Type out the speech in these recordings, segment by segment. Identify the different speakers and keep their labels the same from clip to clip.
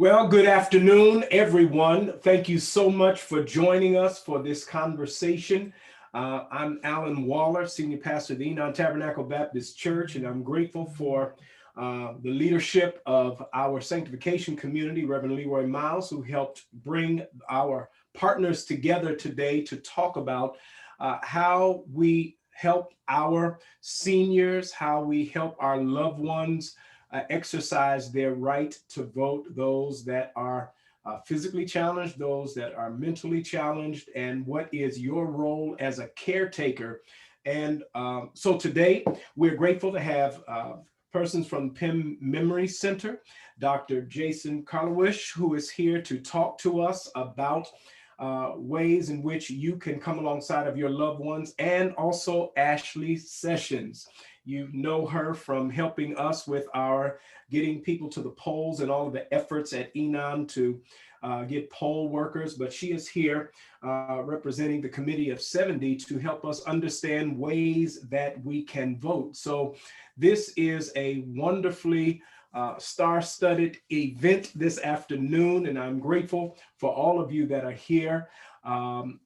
Speaker 1: Well, good afternoon, everyone. Thank you so much for joining us for this conversation. I'm Alan Waller, Senior Pastor of the Enon Tabernacle Baptist Church, and I'm grateful for the leadership of our sanctification community, Reverend Leroy Miles, who helped bring our partners together today to talk about how we help our seniors, how we help our loved ones exercise their right to vote, those that are physically challenged, those that are mentally challenged, and what is your role as a caretaker. And so today, we're grateful to have persons from Penn Memory Center, Dr. Jason Karlawish, who is here to talk to us about ways in which you can come alongside of your loved ones, and also Ashley Sessions. You know her from helping us with our getting people to the polls and all of the efforts at Enon to get poll workers, but she is here representing the Committee of 70 to help us understand ways that we can vote. So this is a wonderfully star-studded event this afternoon, and I'm grateful for all of you that are here.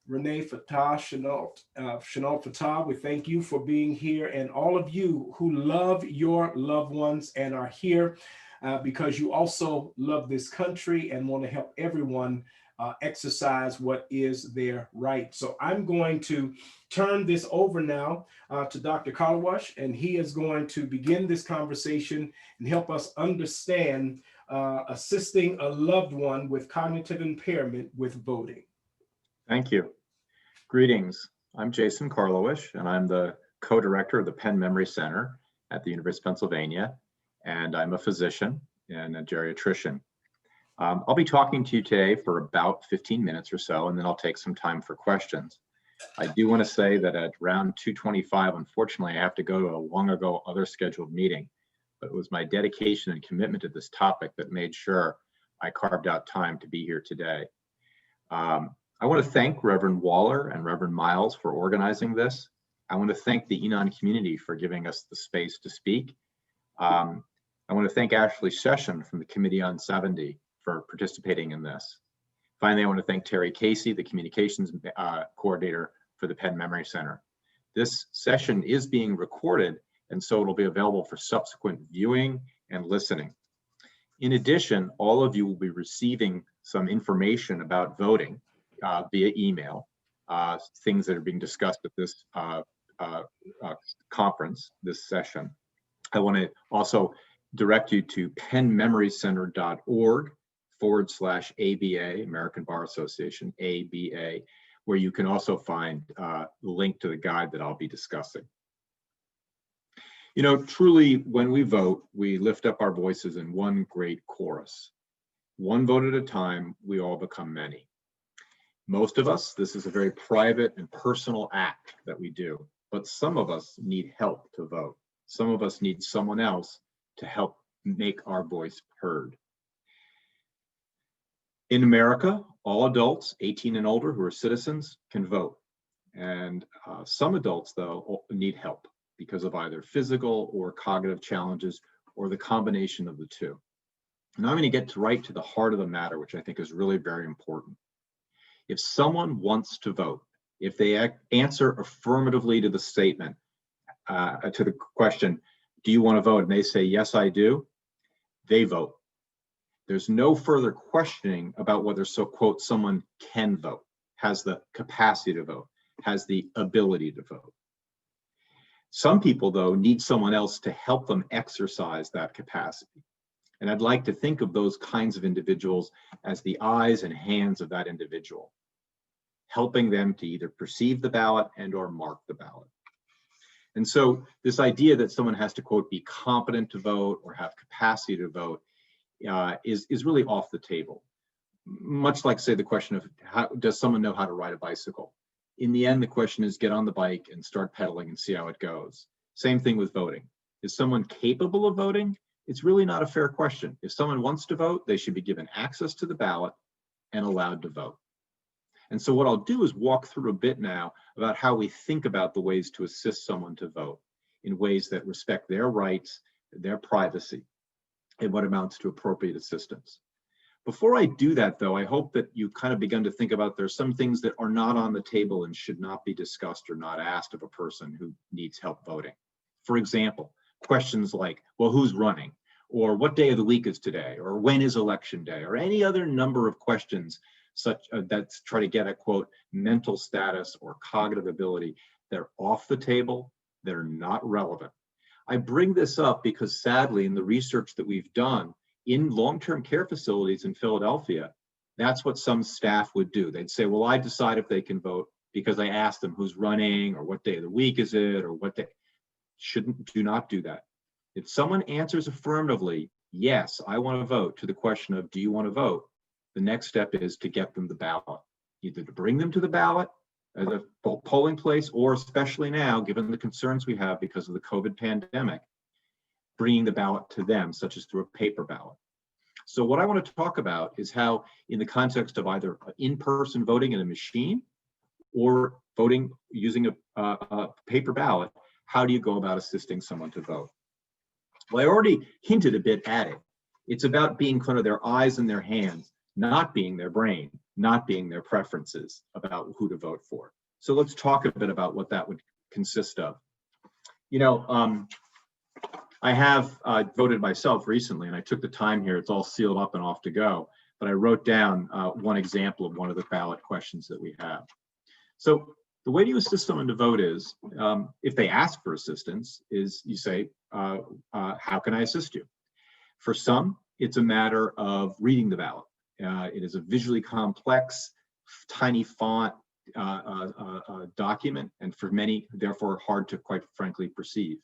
Speaker 1: Renee Fatah, Chenault Fatah, we thank you for being here, and all of you who love your loved ones and are here because you also love this country and want to help everyone exercise what is their right. So I'm going to turn this over now to Dr. Karlawish, and he is going to begin this conversation and help us understand assisting a loved one with cognitive impairment with voting.
Speaker 2: Thank you. Greetings. I'm Jason Karlawish, and I'm the co-director of the Penn Memory Center at the University of Pennsylvania, and I'm a physician and a geriatrician. I'll be talking to you today for about 15 minutes or so, and then I'll take some time for questions. I do want to say that at around 2:25, unfortunately, I have to go to a long ago other scheduled meeting, but it was my dedication and commitment to this topic that made sure I carved out time to be here today. I want to thank Reverend Waller and Reverend Miles for organizing this. I want to thank the Enon community for giving us the space to speak. I want to thank Ashley Sessions from the Committee on 70 for participating in this. Finally, I want to thank Terry Casey, the communications coordinator for the Penn Memory Center. This session is being recorded, and so it'll be available for subsequent viewing and listening. In addition, all of you will be receiving some information about voting via email, things that are being discussed at this conference, this session. I want to also direct you to pennmemorycenter.org/ABA, American Bar Association, ABA, where you can also find the link to the guide that I'll be discussing. You know, truly, when we vote, we lift up our voices in one great chorus. One vote at a time, we all become many. Most of us, this is a very private and personal act that we do, but some of us need help to vote. Some of us need someone else to help make our voice heard. In America, all adults 18 and older who are citizens can vote. And some adults, though, need help because of either physical or cognitive challenges or the combination of the two. And I'm going to get right to the heart of the matter, which I think is really very important. If someone wants to vote, if they answer affirmatively to the statement, to the question, do you want to vote? And they say, yes, I do, they vote. There's no further questioning about whether, so quote, someone can vote, has the capacity to vote, has the ability to vote. Some people, though, need someone else to help them exercise that capacity. And I'd like to think of those kinds of individuals as the eyes and hands of that individual, helping them to either perceive the ballot and or mark the ballot. And so this idea that someone has to, quote, be competent to vote or have capacity to vote is really off the table. Much like, say, the question of does someone know how to ride a bicycle? In the end, the question is get on the bike and start pedaling and see how it goes. Same thing with voting. Is someone capable of voting? It's really not a fair question. If someone wants to vote, they should be given access to the ballot and allowed to vote. And so what I'll do is walk through a bit now about how we think about the ways to assist someone to vote in ways that respect their rights, their privacy, and what amounts to appropriate assistance. Before I do that, though, I hope that you kind of begun to think about there's some things that are not on the table and should not be discussed or not asked of a person who needs help voting. For example, questions like, well, who's running? Or what day of the week is today? Or when is election day? Or any other number of questions such that try to get at, quote, mental status or cognitive ability. They're off the table. They're not relevant. I bring this up because sadly, in the research that we've done, in long-term care facilities in Philadelphia, that's what some staff would do. They'd say, well, I decide if they can vote because I asked them who's running or what day of the week is it or what day. Do not do that. If someone answers affirmatively, yes, I want to vote, to the question of, do you want to vote? The next step is to get them the ballot, either to bring them to the ballot as a polling place, or especially now, given the concerns we have because of the COVID pandemic, bringing the ballot to them, such as through a paper ballot. So what I want to talk about is how, in the context of either in-person voting in a machine or voting using a paper ballot, how do you go about assisting someone to vote? Well, I already hinted a bit at it. It's about being kind of their eyes and their hands, not being their brain, not being their preferences about who to vote for. So let's talk a bit about what that would consist of. You know, I have voted myself recently, and I took the time here. It's all sealed up and off to go. But I wrote down one example of one of the ballot questions that we have. So the way to assist someone to vote is, if they ask for assistance, is you say, how can I assist you? For some, it's a matter of reading the ballot. It is a visually complex, tiny font document, and for many, therefore, hard to, quite frankly, perceive.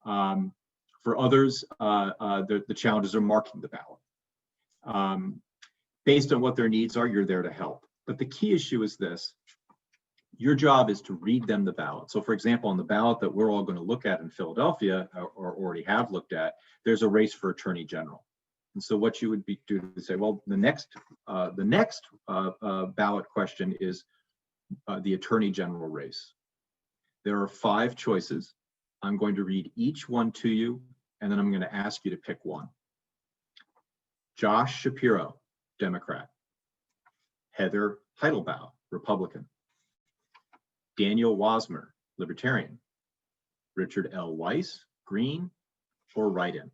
Speaker 2: For others, the challenges are marking the ballot. Based on what their needs are, you're there to help. But the key issue is this. Your job is to read them the ballot. So for example, on the ballot that we're all going to look at in Philadelphia, or already have looked at, there's a race for Attorney General. And so what you would do is say, well, the next ballot question is the Attorney General race. There are 5 choices. I'm going to read each one to you, and then I'm going to ask you to pick one. Josh Shapiro, Democrat. Heather Heidelbaugh, Republican. Daniel Wasmer, Libertarian. Richard L. Weiss, Green, or write-in.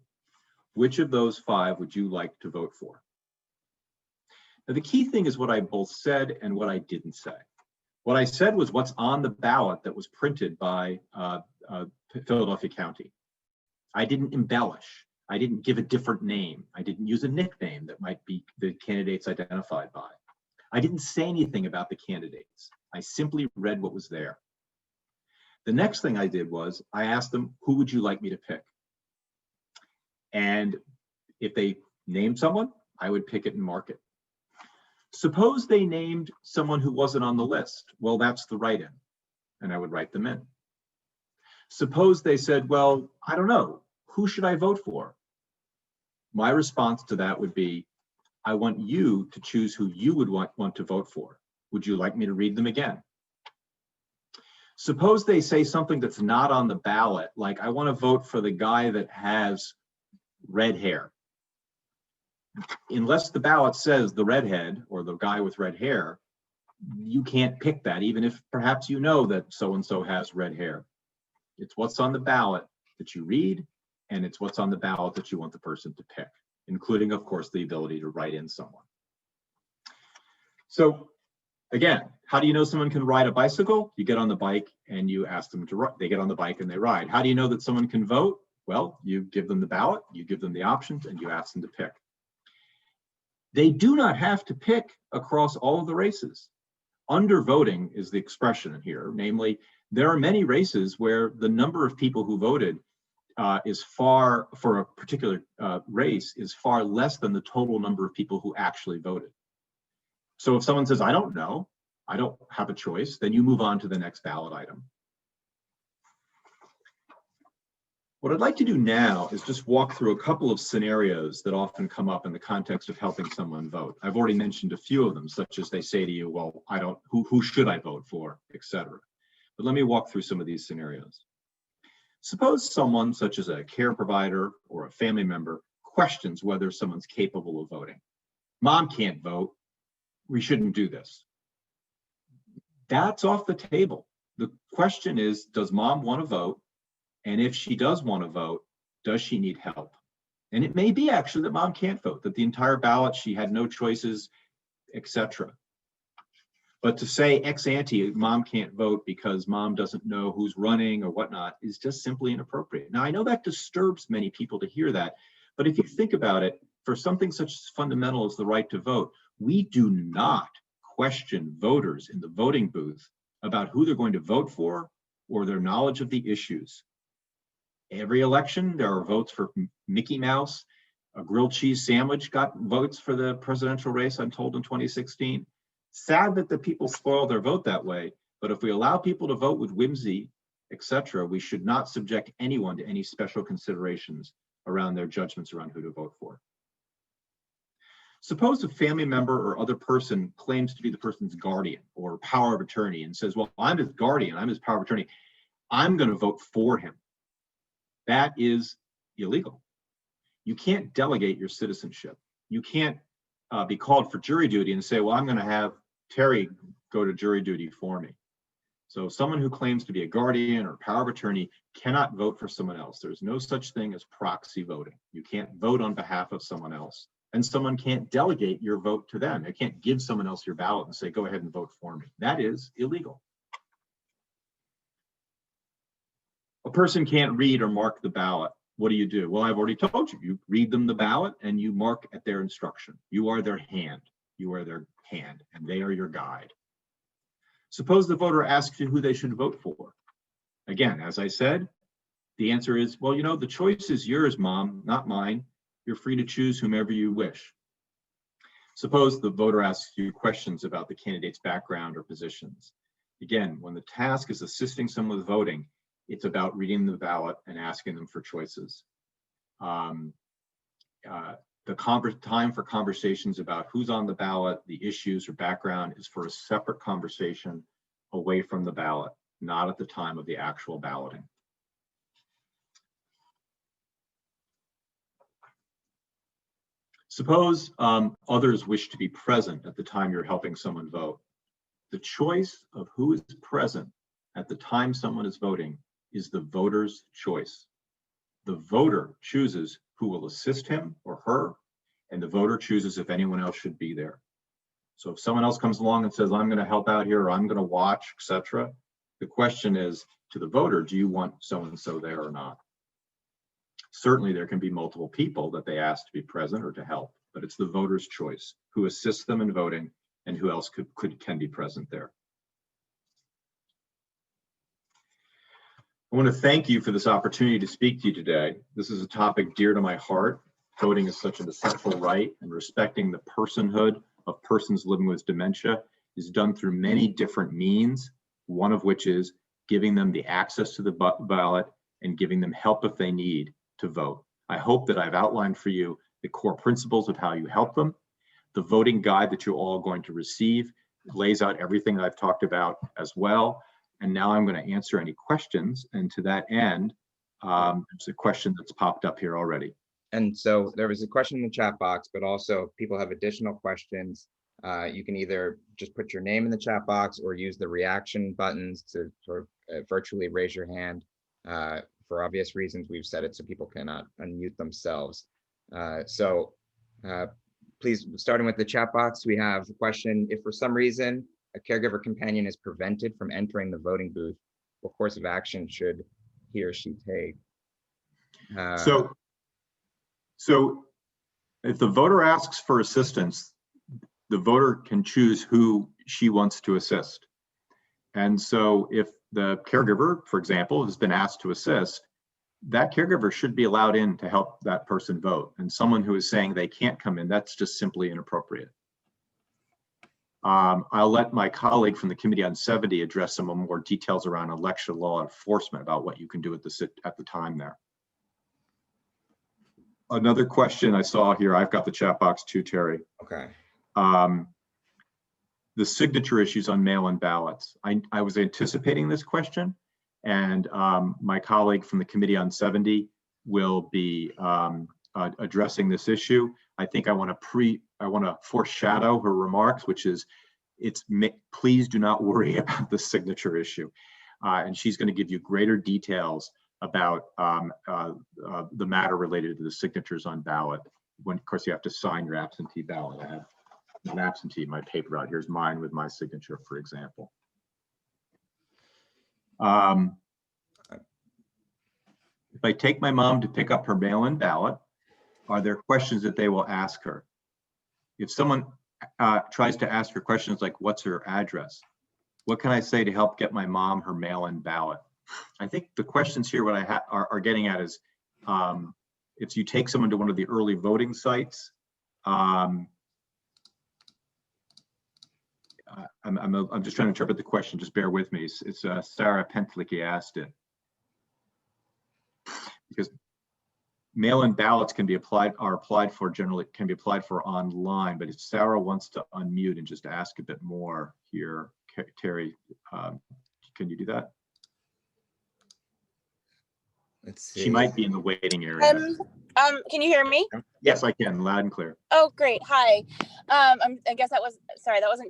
Speaker 2: Which of those 5 would you like to vote for? Now, the key thing is what I both said and what I didn't say. What I said was what's on the ballot that was printed by Philadelphia County. I didn't embellish. I didn't give a different name. I didn't use a nickname that might be the candidates identified by. I didn't say anything about the candidates. I simply read what was there. The next thing I did was I asked them, who would you like me to pick? And if they named someone, I would pick it and mark it. Suppose they named someone who wasn't on the list. Well, that's the write-in, and I would write them in. Suppose they said, well, I don't know, who should I vote for? My response to that would be, I want you to choose who you would want to vote for. Would you like me to read them again? Suppose they say something that's not on the ballot, like I want to vote for the guy that has red hair. Unless the ballot says the redhead or the guy with red hair, you can't pick that, even if perhaps you know that so-and-so has red hair. It's what's on the ballot that you read, and it's what's on the ballot that you want the person to pick, including, of course, the ability to write in someone. So again, how do you know someone can ride a bicycle? You get on the bike and you ask them to ride. They get on the bike and they ride. How do you know that someone can vote? Well, you give them the ballot, you give them the options, and you ask them to pick. They do not have to pick across all of the races. Undervoting is the expression here. Namely, there are many races where the number of people who voted is far, for a particular race, is far less than the total number of people who actually voted. So if someone says, I don't know, I don't have a choice, then you move on to the next ballot item. What I'd like to do now is just walk through a couple of scenarios that often come up in the context of helping someone vote. I've already mentioned a few of them, such as they say to you, well, who should I vote for, etc. But let me walk through some of these scenarios. Suppose someone, such as a care provider or a family member, questions whether someone's capable of voting. mom can't vote, we shouldn't do this. That's off the table. The question is, does mom want to vote? And if she does want to vote, does she need help? And it may be actually that mom can't vote, that the entire ballot, she had no choices, etc. But to say ex ante, mom can't vote because mom doesn't know who's running or whatnot is just simply inappropriate. Now, I know that disturbs many people to hear that, but if you think about it, for something such as fundamental as the right to vote, we do not question voters in the voting booth about who they're going to vote for or their knowledge of the issues. Every election, there are votes for Mickey Mouse. A grilled cheese sandwich got votes for the presidential race, I'm told, in 2016. Sad that the people spoil their vote that way, but if we allow people to vote with whimsy, etc., we should not subject anyone to any special considerations around their judgments around who to vote for. Suppose a family member or other person claims to be the person's guardian or power of attorney and says, well, I'm his guardian, I'm his power of attorney, I'm going to vote for him. That is illegal. You can't delegate your citizenship. You can't be called for jury duty and say, well, I'm going to have Terry go to jury duty for me. So someone who claims to be a guardian or power of attorney cannot vote for someone else. There's no such thing as proxy voting. You can't vote on behalf of someone else. And someone can't delegate your vote to them. They can't give someone else your ballot and say, go ahead and vote for me. That is illegal. A person can't read or mark the ballot. What do? Well, I've already told you. You read them the ballot and you mark at their instruction. You are their hand. You are their hand, and they are your guide. Suppose the voter asks you who they should vote for. Again, as I said, the answer is, well, you know, the choice is yours, mom, not mine. You're free to choose whomever you wish. Suppose the voter asks you questions about the candidate's background or positions. Again, when the task is assisting someone with voting, it's about reading the ballot and asking them for choices. The time for conversations about who's on the ballot, the issues or background is for a separate conversation away from the ballot, not at the time of the actual balloting. Suppose others wish to be present at the time you're helping someone vote. The choice of who is present at the time someone is voting is the voter's choice. The voter chooses who will assist him or her, and the voter chooses if anyone else should be there. So if someone else comes along and says, I'm going to help out here, or I'm going to watch, etc., the question is to the voter, do you want so-and-so there or not? Certainly there can be multiple people that they ask to be present or to help, but it's the voter's choice who assists them in voting and who else can be present there. I want to thank you for this opportunity to speak to you today. This is a topic dear to my heart. Voting is such an essential right, and respecting the personhood of persons living with dementia is done through many different means, one of which is giving them the access to the ballot and giving them help if they need to vote. I hope that I've outlined for you the core principles of how you help them. The voting guide that you're all going to receive lays out everything that I've talked about as well. And now I'm going to answer any questions. And to that end, there's a question that's popped up here already.
Speaker 3: And so there was a question in the chat box, but also if people have additional questions, you can either just put your name in the chat box or use the reaction buttons to sort of virtually raise your hand. For obvious reasons, we've set it so people cannot unmute themselves. Please, starting with the chat box, we have a question. If for some reason a caregiver companion is prevented from entering the voting booth, what course of action should he or she take?
Speaker 2: So if the voter asks for assistance, the voter can choose who she wants to assist. And so if the caregiver, for example, has been asked to assist, that caregiver should be allowed in to help that person vote. And someone who is saying they can't come in, that's just simply inappropriate. I'll let my colleague from the Committee on 70 address some more details around election law enforcement about what you can do at the time there. Another question I saw here, I've got the chat box too, Terry.
Speaker 3: Okay.
Speaker 2: The signature issues on mail-in ballots. I was anticipating this question, and my colleague from the Committee on 70 will be addressing this issue. I think I want to foreshadow her remarks, which is, please do not worry about the signature issue. And she's going to give you greater details about the matter related to the signatures on ballot. When, of course, you have to sign your absentee ballot. I have an absentee in my paper out. Here's mine with my signature, for example. If I take my mom to pick up her mail-in ballot, are there questions that they will ask her? If someone tries to ask her questions like, what's her address? What can I say to help get my mom her mail-in ballot? I think the questions here, what I are getting at is, if you take someone to one of the early voting sites, I'm just trying to interpret the question. Just bear with me. It's Sarah Pentlicky asked it, because mail-in ballots can be applied for online, but if Sarah wants to unmute and just ask a bit more here, Terry, can you do that?
Speaker 3: Let's see.
Speaker 2: She might be in the waiting area.
Speaker 4: Can you hear me?
Speaker 2: Yes, I can, loud and clear.
Speaker 4: Oh, great. Hi. I guess that wasn't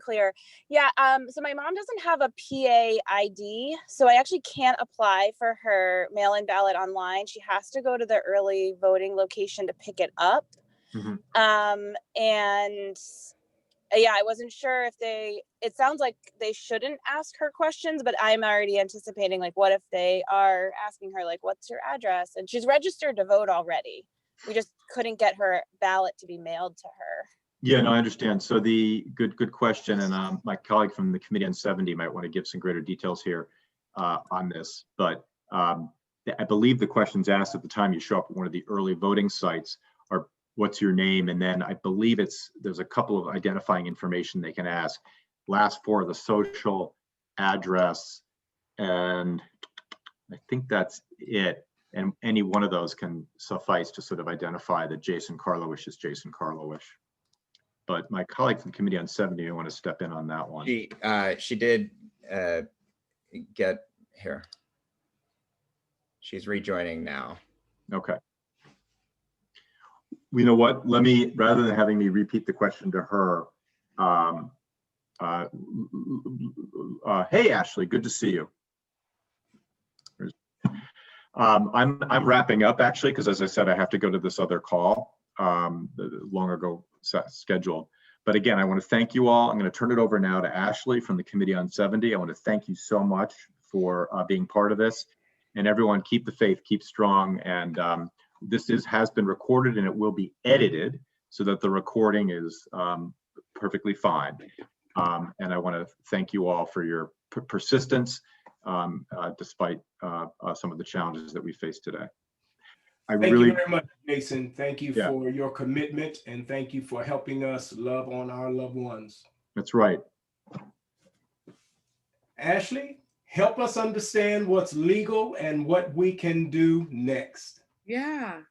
Speaker 4: clear. Yeah. So my mom doesn't have a PA ID, so I actually can't apply for her mail-in ballot online. She has to go to the early voting location to pick it up. Mm-hmm. And yeah, I wasn't sure if it sounds like they shouldn't ask her questions, but I'm already anticipating, like, what if they are asking her, like, what's your address? And she's registered to vote already. We just couldn't get her ballot to be mailed to her.
Speaker 2: Yeah, no, I understand. So the good question. And my colleague from the Committee on 70 might want to give some greater details here on this. But I believe the questions asked at the time you show up at one of the early voting sites are, what's your name? And then I believe there's a couple of identifying information they can ask. Last four of the social, address, and I think that's it. And any one of those can suffice to sort of identify that Jason Karlawish is Jason Karlawish. But my colleague from the Committee on 70, I want to step in on that one.
Speaker 3: She did get here. She's rejoining now.
Speaker 2: Okay. You know what? Let me, rather than having me repeat the question to her, hey, Ashley, good to see you. I'm wrapping up actually, because as I said, I have to go to this other call, long ago scheduled. But again, I want to thank you all. I'm going to turn it over now to Ashley from the Committee on 70. I want to thank you so much for being part of this. And everyone, keep the faith, keep strong. And this has been recorded and it will be edited so that the recording is perfectly fine. And I want to thank you all for your persistence despite some of the challenges that we face today.
Speaker 1: Thank you very much, Jason. Thank you for your commitment and thank you for helping us love on our loved ones.
Speaker 2: That's right.
Speaker 1: Ashley, help us understand what's legal and what we can do next.
Speaker 5: Yeah.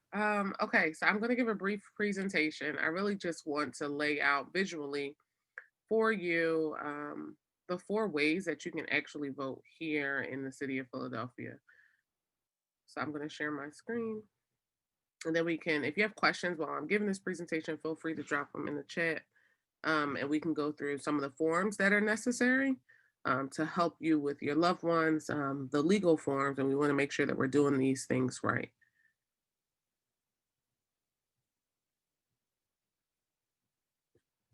Speaker 5: Okay. So I'm going to give a brief presentation. I really just want to lay out visually for you the 4 ways that you can actually vote here in the city of Philadelphia. So I'm going to share my screen. And then we can, if you have questions while I'm giving this presentation, feel free to drop them in the chat. And we can go through some of the forms that are necessary to help you with your loved ones, the legal forms, and we want to make sure that we're doing these things right.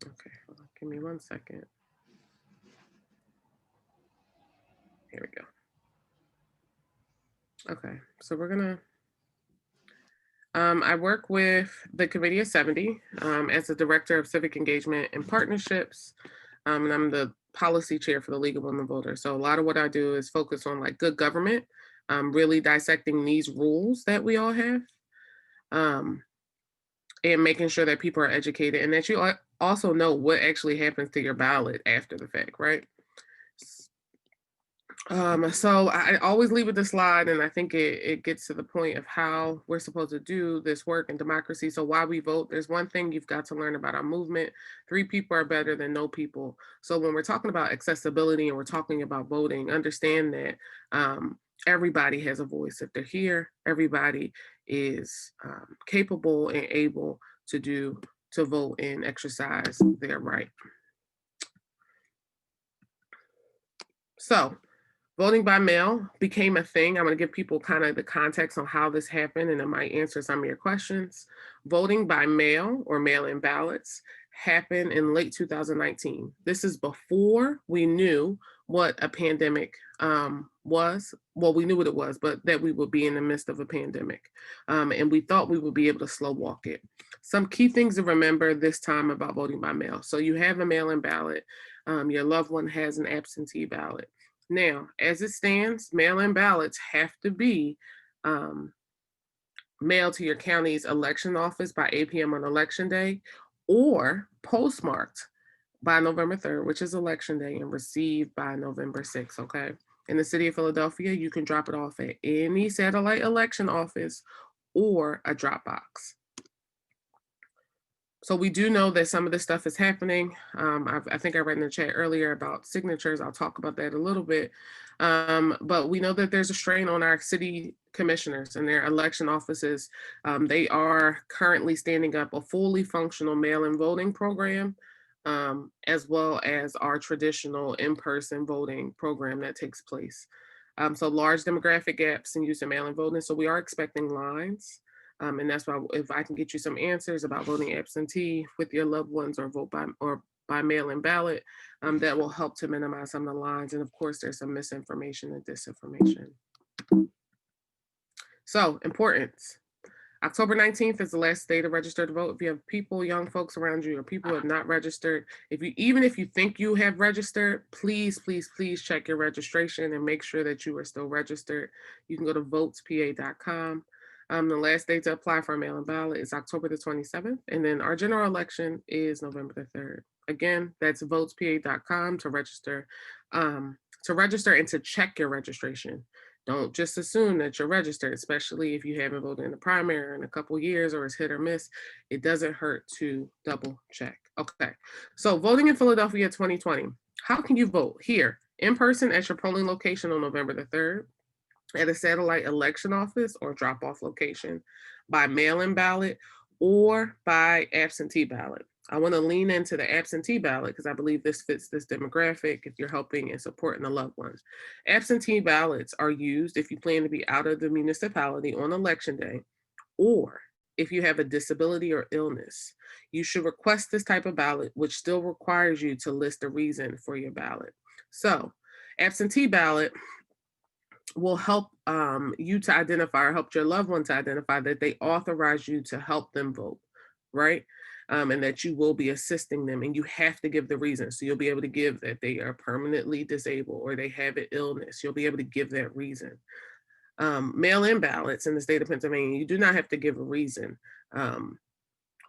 Speaker 5: Okay, hold on, give me 1 second. Here we go. Okay, so we're gonna, I work with the Committee of 70 as the Director of Civic Engagement and Partnerships, and I'm the policy chair for the League of Women Voters. So a lot of what I do is focus on like good government, really dissecting these rules that we all have, and making sure that people are educated and that you also know what actually happens to your ballot after the fact, right? So I always leave with the slide, and I think it gets to the point of how we're supposed to do this work in democracy. So why we vote, there's one thing you've got to learn about our movement: 3 people are better than no people. So when we're talking about accessibility and we're talking about voting, understand that everybody has a voice. If they're here, everybody is capable and able to vote and exercise their right. So voting by mail became a thing. I'm going to give people kind of the context on how this happened, and it might answer some of your questions. Voting by mail or mail-in ballots happened in late 2019. This is before we knew what a pandemic was. Well, we knew what it was, but that we would be in the midst of a pandemic. And we thought we would be able to slow walk it. Some key things to remember this time about voting by mail. So you have a mail-in ballot. Your loved one has an absentee ballot. Now, as it stands, mail-in ballots have to be mailed to your county's election office by 8 p.m. on election day, or postmarked by November 3rd, which is election day, and received by November 6th, okay? In the city of Philadelphia, you can drop it off at any satellite election office or a drop box. So we do know that some of this stuff is happening. I think I read in the chat earlier about signatures. I'll talk about that a little bit. But we know that there's a strain on our city commissioners and their election offices. They are currently standing up a fully functional mail-in voting program, as well as our traditional in-person voting program that takes place. So large demographic gaps in use of mail-in voting. So we are expecting lines. And that's why if I can get you some answers about voting absentee with your loved ones or vote by mail-in ballot, that will help to minimize some of the lines. And of course, there's some misinformation and disinformation. So importance. October 19th is the last day to register to vote. If you have people, young folks around you, or people who have not registered, even if you think you have registered, please, please, please check your registration and make sure that you are still registered. You can go to votespa.com. The last day to apply for a mail-in ballot is October the 27th, and then our general election is November the 3rd. Again, that's votespa.com to register and to check your registration. Don't just assume that you're registered, especially if you haven't voted in the primary in a couple years or it's hit or miss. It doesn't hurt to double check. Okay, so voting in Philadelphia 2020. How can you vote? Here, in person at your polling location on November the 3rd, at a satellite election office or drop-off location, by mail-in ballot, or by absentee ballot. I want to lean into the absentee ballot because I believe this fits this demographic if you're helping and supporting the loved ones. Absentee ballots are used if you plan to be out of the municipality on election day, or if you have a disability or illness. You should request this type of ballot, which still requires you to list a reason for your ballot. So, absentee ballot will help you to identify, or help your loved one to identify that they authorize you to help them vote, right? And that you will be assisting them, and you have to give the reason. So you'll be able to give that they are permanently disabled or they have an illness. You'll be able to give that reason. Mail-in ballots in the state of Pennsylvania, you do not have to give a reason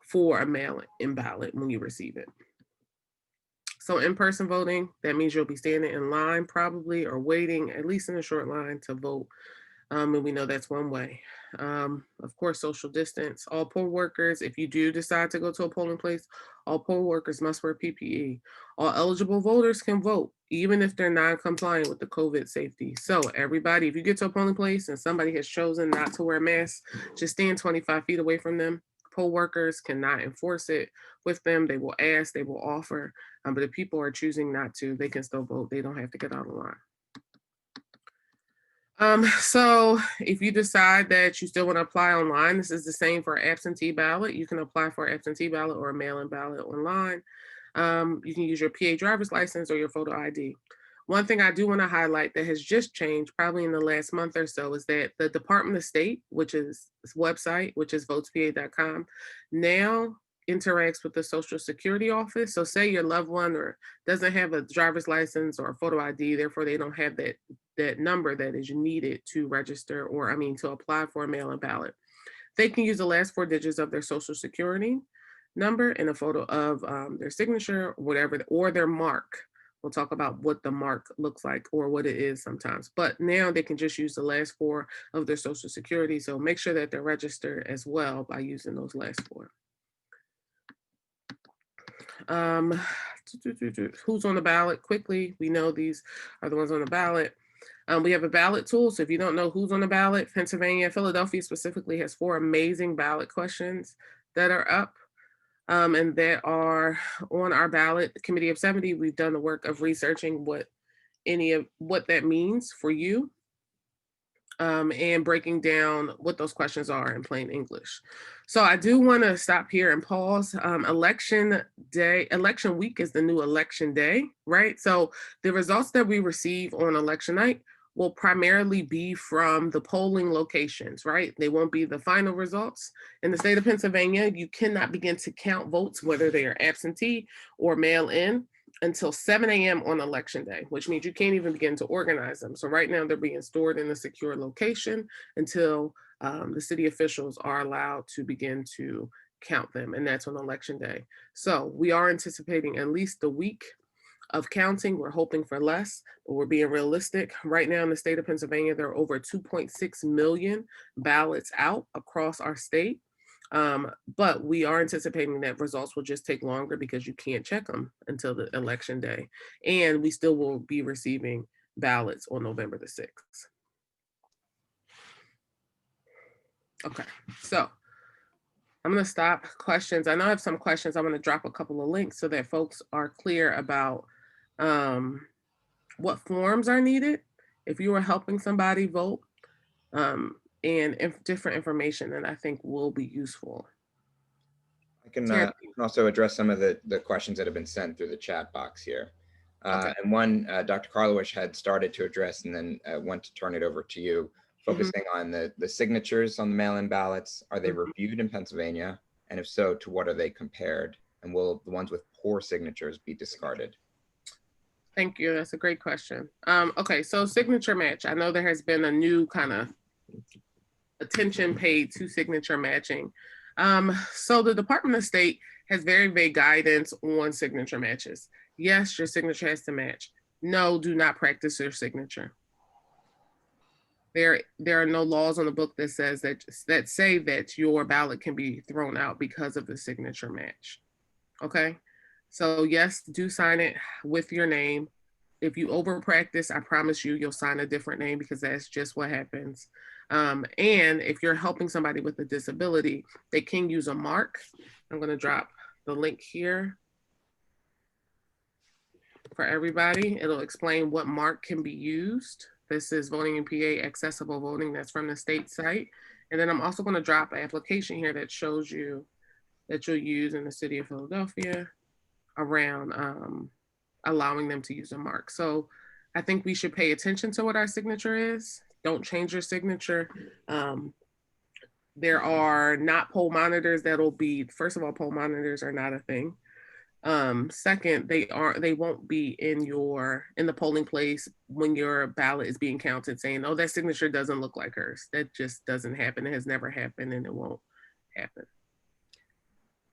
Speaker 5: for a mail-in ballot when you receive it. So in-person voting, that means you'll be standing in line probably, or waiting at least in a short line to vote. And we know that's one way. Of course, social distance. All poll workers, if you do decide to go to a polling place, all poll workers must wear PPE. All eligible voters can vote, even if they're non-compliant with the COVID safety. So everybody, if you get to a polling place and somebody has chosen not to wear a mask, just stand 25 feet away from them. Poll workers cannot enforce it with them. They will ask, they will offer, but if people are choosing not to, they can still vote. They don't have to get out of line. So if you decide that you still want to apply online, this is the same for absentee ballot. You can apply for an absentee ballot or a mail-in ballot online. You can use your PA driver's license or your photo ID. One thing I do want to highlight that has just changed probably in the last month or so is that the Department of State, which is this website, which is votespa.com, now interacts with the Social Security office. So say your loved one or doesn't have a driver's license or a photo ID, therefore they don't have that number that is needed to register, or to apply for a mail-in ballot. They can use the last 4 digits of their Social Security number and a photo of their signature, whatever, or their mark. We'll talk about what the mark looks like or what it is sometimes. But now they can just use the last 4 of their Social Security. So make sure that they're registered as well by using those last 4. Who's on the ballot? Quickly, we know these are the ones on the ballot. We have a ballot tool. So if you don't know who's on the ballot, Pennsylvania, Philadelphia specifically has 4 amazing ballot questions that are up. And that are on our ballot. The Committee of 70, we've done the work of researching what that means for you, and breaking down what those questions are in plain English. So I do want to stop here and pause. Election week is the new election day, right? So the results that we receive on election night will primarily be from the polling locations, right? They won't be the final results. In the state of Pennsylvania, you cannot begin to count votes, whether they are absentee or mail in, until 7 a.m. on election day, which means you can't even begin to organize them. So right now they're being stored in a secure location until the city officials are allowed to begin to count them, and that's on election day. So we are anticipating at least a week of counting. We're hoping for less, but we're being realistic. Right now in the state of Pennsylvania, there are over 2.6 million ballots out across our state. But we are anticipating that results will just take longer because you can't check them until the election day. And we still will be receiving ballots on November the 6th. Okay, so I'm going to stop questions. I know I have some questions. I'm going to drop a couple of links so that folks are clear about what forms are needed if you are helping somebody vote, and different information that I think will be useful.
Speaker 3: I can also address some of the questions that have been sent through the chat box here.
Speaker 5: Okay.
Speaker 3: And one Dr. Karlawish had started to address, and then want to turn it over to you, focusing on the signatures on the mail-in ballots. Are they reviewed in Pennsylvania? And if so, to what are they compared? And will the ones with poor signatures be discarded?
Speaker 5: Thank you. That's a great question. Okay, so signature match. I know there has been a new kind of attention paid to signature matching. So the Department of State has very vague guidance on signature matches. Yes, your signature has to match. No, do not practice your signature. There are no laws on the book that says that say that your ballot can be thrown out because of the signature match. Okay, so yes, do sign it with your name. If you over practice, I promise you'll sign a different name, because that's just what happens. And if you're helping somebody with a disability, they can use a mark. I'm going to drop the link here for everybody. It'll explain what mark can be used. This is Voting in PA Accessible Voting. That's from the state site. And then I'm also going to drop an application here that shows you that you'll use in the city of Philadelphia around allowing them to use a mark. So I think we should pay attention to what our signature is. Don't change your signature. There are not poll monitors that'll be, first of all, poll monitors are not a thing. Second, they won't be in the polling place when your ballot is being counted saying, oh, that signature doesn't look like hers. That just doesn't happen. It has never happened, and it won't happen.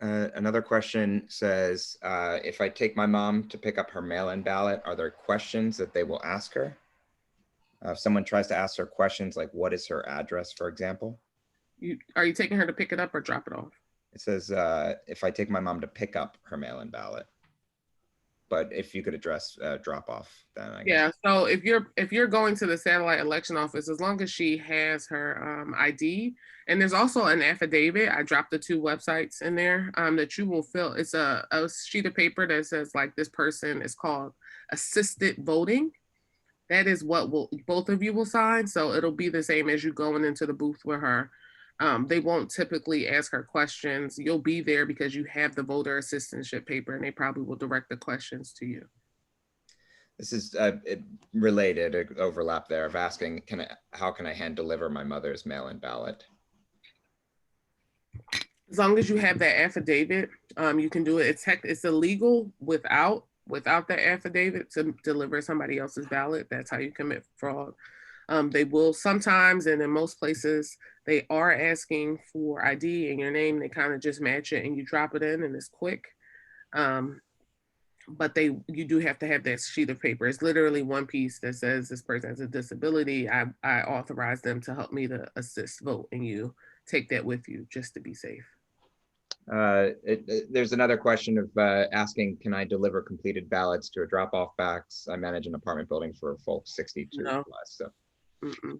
Speaker 3: Another question says, if I take my mom to pick up her mail-in ballot, are there questions that they will ask her? If someone tries to ask her questions like, what is her address, for example?
Speaker 5: Are you taking her to pick it up or drop it off?
Speaker 3: It says, if I take my mom to pick up her mail-in ballot. But if you could address drop off, then I guess.
Speaker 5: Yeah, so if you're going to the satellite election office, as long as she has her ID, and there's also an affidavit, I dropped the 2 websites in there that you will fill. It's a sheet of paper that says like, this person is called assisted voting. That is what both of you will sign. So it'll be the same as you going into the booth with her. They won't typically ask her questions. You'll be there because you have the voter assistantship paper, and they probably will direct the questions to you.
Speaker 3: This is related, overlap there of asking, how can I hand deliver my mother's mail-in ballot?
Speaker 5: As long as you have that affidavit, you can do it. It's illegal without the affidavit to deliver somebody else's ballot. That's how you commit fraud. They will sometimes, and in most places, they are asking for ID and your name. They kind of just match it and you drop it in, and it's quick. But you do have to have that sheet of paper. It's literally one piece that says this person has a disability. I authorize them to help me to assist vote, and you take that with you just to be safe.
Speaker 3: There's another question of asking, can I deliver completed ballots to a drop-off box? I manage an apartment building for folks 62
Speaker 5: No.
Speaker 3: plus. So
Speaker 5: Mm-mm.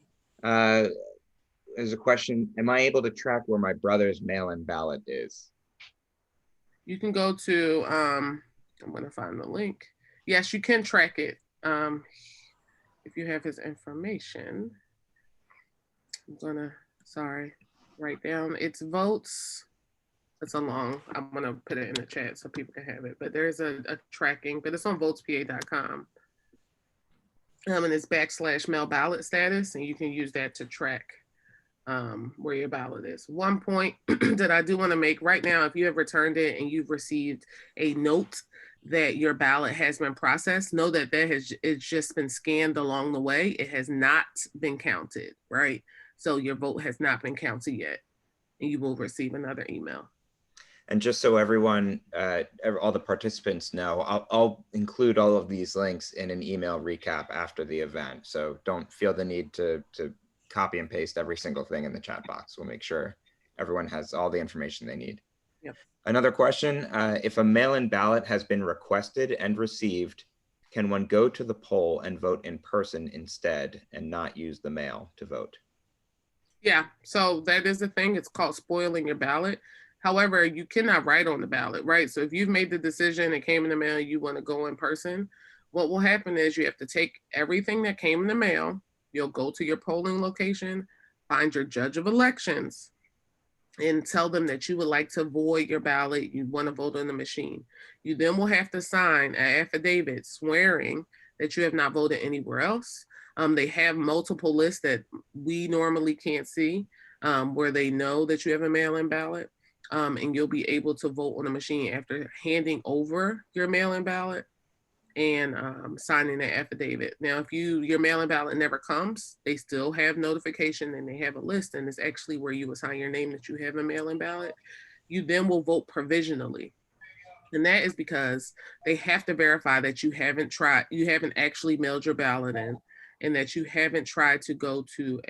Speaker 3: there's a question, am I able to track where my brother's mail-in ballot is?
Speaker 5: You can go to, I'm going to find the link. Yes, you can track it. If you have his information, I'm going to, write down its votes. It's I'm going to put it in the chat so people can have it. But there's a tracking, but it's on votespa.com. And it's /mail ballot status, and you can use that to track where your ballot is. One point that I do want to make right now, if you have returned it and you've received a note that your ballot has been processed, know that it's just been scanned along the way. It has not been counted, right? So your vote has not been counted yet, and you will receive another email.
Speaker 3: And just so everyone, all the participants know, I'll include all of these links in an email recap after the event. So don't feel the need to copy and paste every single thing in the chat box. We'll make sure everyone has all the information they need.
Speaker 5: Yep.
Speaker 3: Another question, if a mail-in ballot has been requested and received, can one go to the poll and vote in person instead and not use the mail to vote?
Speaker 5: Yeah, so that is the thing. It's called spoiling your ballot. However, you cannot write on the ballot, right? So if you've made the decision, it came in the mail, you want to go in person, what will happen is you have to take everything that came in the mail, you'll go to your polling location, find your judge of elections, and tell them that you would like to void your ballot, you want to vote on the machine. You then will have to sign an affidavit swearing that you have not voted anywhere else. They have multiple lists that we normally can't see, where they know that you have a mail-in ballot. And you'll be able to vote on a machine after handing over your mail-in ballot and signing that affidavit. Now, if your mail-in ballot never comes, they still have notification and they have a list, and it's actually where you assign your name that you have a mail-in ballot. You then will vote provisionally. And that is because they have to verify that you haven't actually mailed your ballot in, and that you haven't tried to go to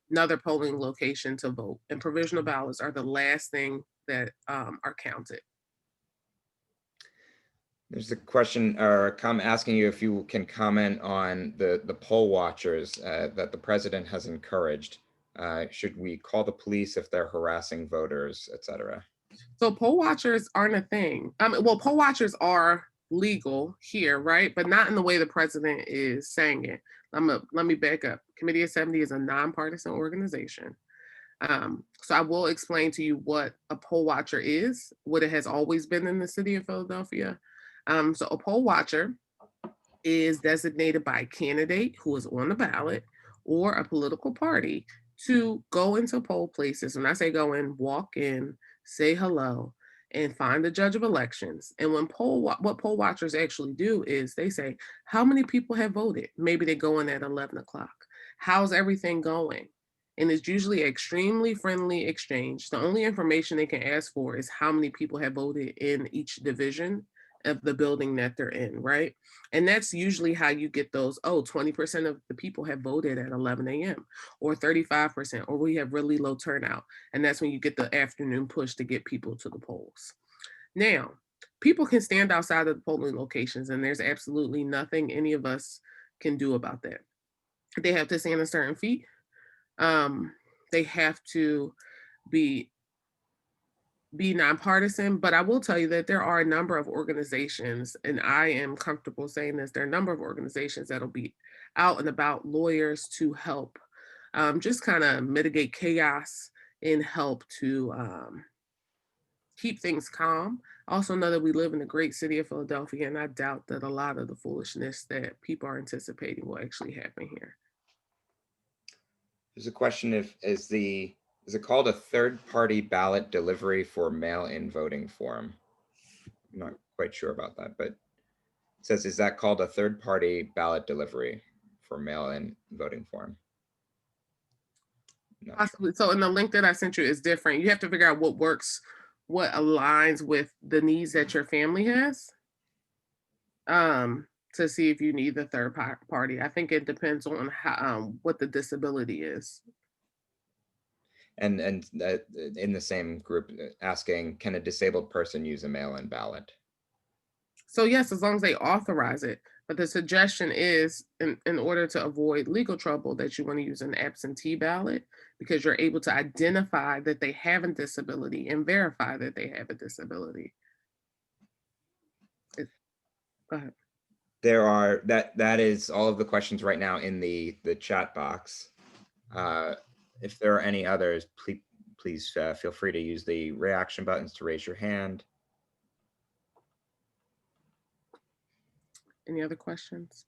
Speaker 5: another polling location to vote. And provisional ballots are the last thing that are counted.
Speaker 3: There's a question or asking you if you can comment on the poll watchers that the president has encouraged. Should we call the police if they're harassing voters, et cetera?
Speaker 5: So poll watchers aren't a thing. Well, poll watchers are legal here, right? But not in the way the president is saying it. Let me back up. Committee of 70 is a nonpartisan organization. So I will explain to you what a poll watcher is, what it has always been in the city of Philadelphia. So a poll watcher is designated by a candidate who is on the ballot or a political party to go into poll places. When I say go in, walk in, say hello, and find the judge of elections. And what poll watchers actually do is they say, how many people have voted? Maybe they go in at 11 o'clock. How's everything going? And it's usually an extremely friendly exchange. The only information they can ask for is how many people have voted in each division of the building that they're in, right? And that's usually how you get those, 20% of the people have voted at 11 a.m. or 35%, or we have really low turnout. And that's when you get the afternoon push to get people to the polls. Now, people can stand outside of the polling locations, and there's absolutely nothing any of us can do about that. They have to stand a certain feet. They have to be nonpartisan, but I will tell you that there are a number of organizations, and I am comfortable saying this, there are a number of organizations that'll be out and about, lawyers to help just kind of mitigate chaos and help to keep things calm. Also know that we live in the great city of Philadelphia, and I doubt that a lot of the foolishness that people are anticipating will actually happen here.
Speaker 3: There's a question is it called a third-party ballot delivery for mail-in voting form? I'm not quite sure about that, but it says, is that called a third-party ballot delivery for mail-in voting form? No.
Speaker 5: Possibly. So in the link that I sent you is different. You have to figure out what works, what aligns with the needs that your family has, to see if you need the third party. I think it depends on how what the disability is.
Speaker 3: And in the same group, asking, can a disabled person use a mail-in ballot?
Speaker 5: So yes, as long as they authorize it. But the suggestion is, in order to avoid legal trouble, that you want to use an absentee ballot, because you're able to identify that they have a disability and verify that they have a disability. Go ahead.
Speaker 3: There are, that is all of the questions right now in the chat box. If there are any others, please feel free to use the reaction buttons to raise your hand.
Speaker 5: Any other questions?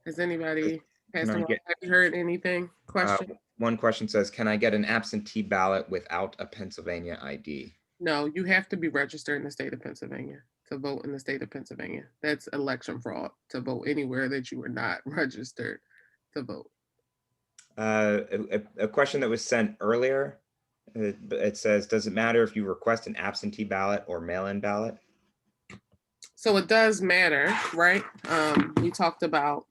Speaker 5: Has anybody passed along? Have you heard anything? Question?
Speaker 3: One question says, can I get an absentee ballot without a Pennsylvania ID?
Speaker 5: No, you have to be registered in the state of Pennsylvania to vote in the state of Pennsylvania. That's election fraud to vote anywhere that you are not registered to vote.
Speaker 3: A question that was sent earlier, it says, does it matter if you request an absentee ballot or mail-in ballot?
Speaker 5: So it does matter, right? We talked about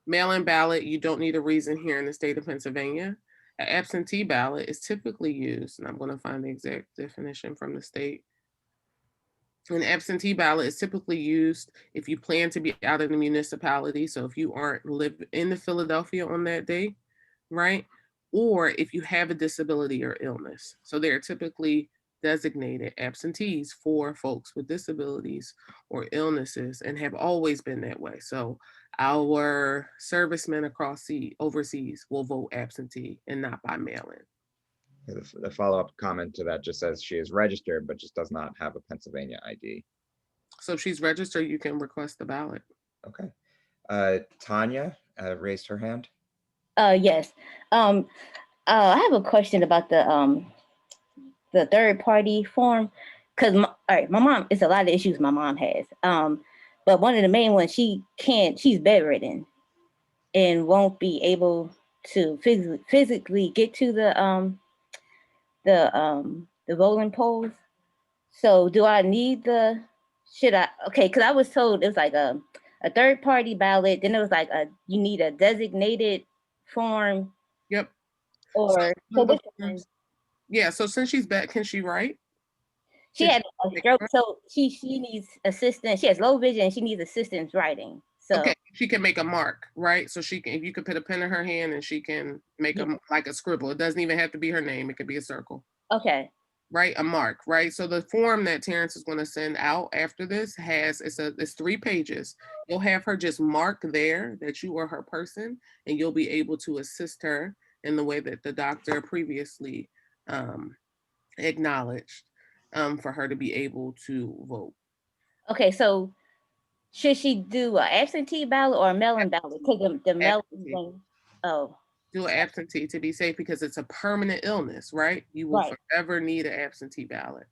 Speaker 5: mail-in ballot. You don't need a reason here in the state of Pennsylvania. An absentee ballot is typically used, and I'm going to find the exact definition from the state. An absentee ballot is typically used if you plan to be out of the municipality. So if you aren't live in the Philadelphia on that day, right? Or if you have a disability or illness. So they're typically designated absentees for folks with disabilities or illnesses, and have always been that way. So our servicemen across the overseas will vote absentee and not by mail-in.
Speaker 3: The follow-up comment to that just says she is registered, but just does not have a Pennsylvania ID.
Speaker 5: So if she's registered, you can request the ballot.
Speaker 3: Okay. Tanya raised her hand.
Speaker 6: Yes. I have a question about the third party form, because all right, my mom, it's a lot of issues my mom has. But one of the main ones, she's bedridden and won't be able to physically get to the voting polls. So do I need because I was told it was like a third party ballot, then it was like you need a designated form.
Speaker 5: Yep.
Speaker 6: Or
Speaker 5: yeah, so since she's back, can she write?
Speaker 6: She had a stroke, so she needs assistance. She has low vision and she needs assistance writing. So
Speaker 5: okay, she can make a mark, right? So she can, if you could put a pen in her hand and she can make like a scribble. It doesn't even have to be her name. It could be a circle.
Speaker 6: Okay.
Speaker 5: Right, a mark, right? So the form that Terrence is going to send out after this it's 3 pages. You'll have her just mark there that you are her person, and you'll be able to assist her in the way that the doctor previously acknowledged for her to be able to vote.
Speaker 6: Okay, so should she do an absentee ballot or a mail-in ballot? Because the mail-in,
Speaker 5: do an absentee to be safe, because it's a permanent illness, right? You will forever need an absentee ballot.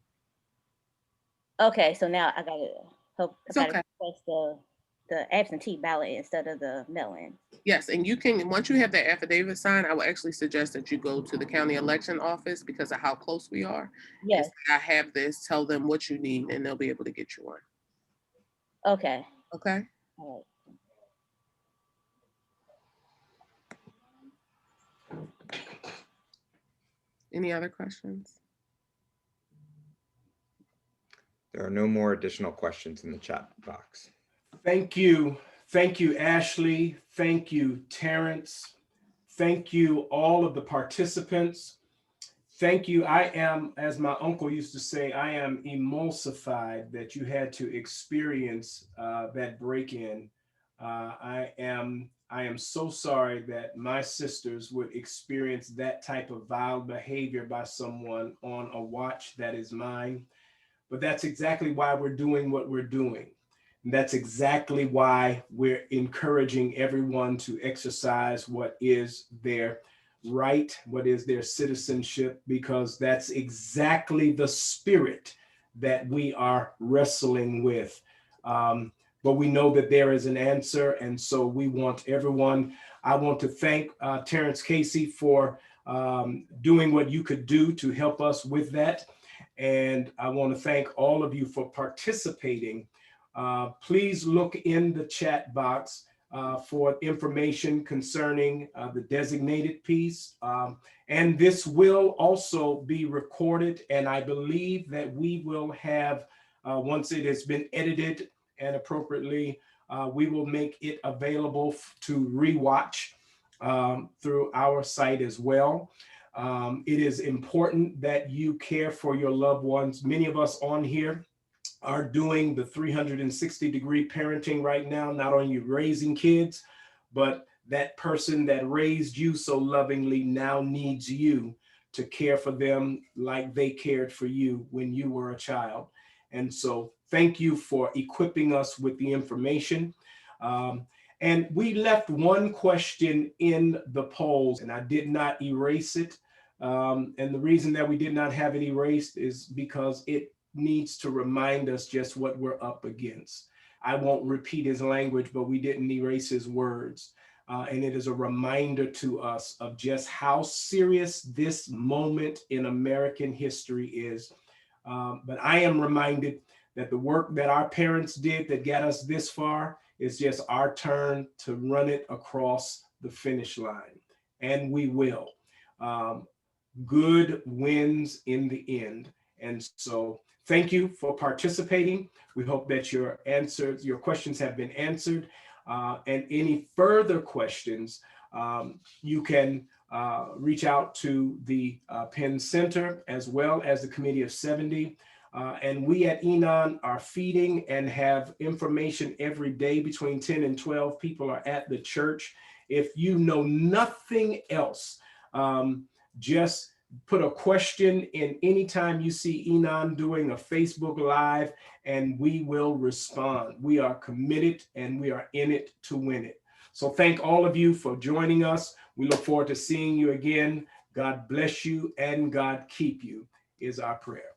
Speaker 6: Okay, so now I gotta request the absentee ballot instead of the mail-in.
Speaker 5: Yes, and you can, once you have that affidavit signed, I would actually suggest that you go to the county election office because of how close we are.
Speaker 6: Yes.
Speaker 5: I have this, tell them what you need, and they'll be able to get you one.
Speaker 6: Okay.
Speaker 5: Okay.
Speaker 6: All right.
Speaker 5: Any other questions?
Speaker 3: There are no more additional questions in the chat box.
Speaker 1: Thank you. Thank you, Ashley. Thank you, Terrence. Thank you, all of the participants. Thank you. I am, as my uncle used to say, I am emulsified that you had to experience that break-in. I am so sorry that my sisters would experience that type of vile behavior by someone on a watch that is mine. But that's exactly why we're doing what we're doing. And that's exactly why we're encouraging everyone to exercise what is their right, what is their citizenship, because that's exactly the spirit that we are wrestling with. But we know that there is an answer. And so we want everyone, I want to thank Terrence Casey for doing what you could do to help us with that. And I want to thank all of you for participating. Please look in the chat box. for information concerning the designated piece. And this will also be recorded. And I believe that we will have, once it has been edited and appropriately, we will make it available to rewatch through our site as well. It is important that you care for your loved ones. Many of us on here are doing the 360-degree parenting right now, not only raising kids, but that person that raised you so lovingly now needs you to care for them like they cared for you when you were a child. And so thank you for equipping us with the information. And we left one question in the polls, and I did not erase it. And the reason that we did not have it erased is because it needs to remind us just what we're up against. I won't repeat his language, but we didn't erase his words. And it is a reminder to us of just how serious this moment in American history is. But I am reminded that the work that our parents did that got us this far is just our turn to run it across the finish line. And we will. Good wins in the end. And so thank you for participating. We hope that your questions have been answered. And any further questions, you can reach out to the Penn Center as well as the Committee of 70. And we at Enon are feeding and have information every day between 10 and 12 people are at the church. If you know nothing else, just put a question in anytime you see Enon doing a Facebook Live, and we will respond. We are committed and we are in it to win it. So thank all of you for joining us. We look forward to seeing you again. God bless you and God keep you is our prayer.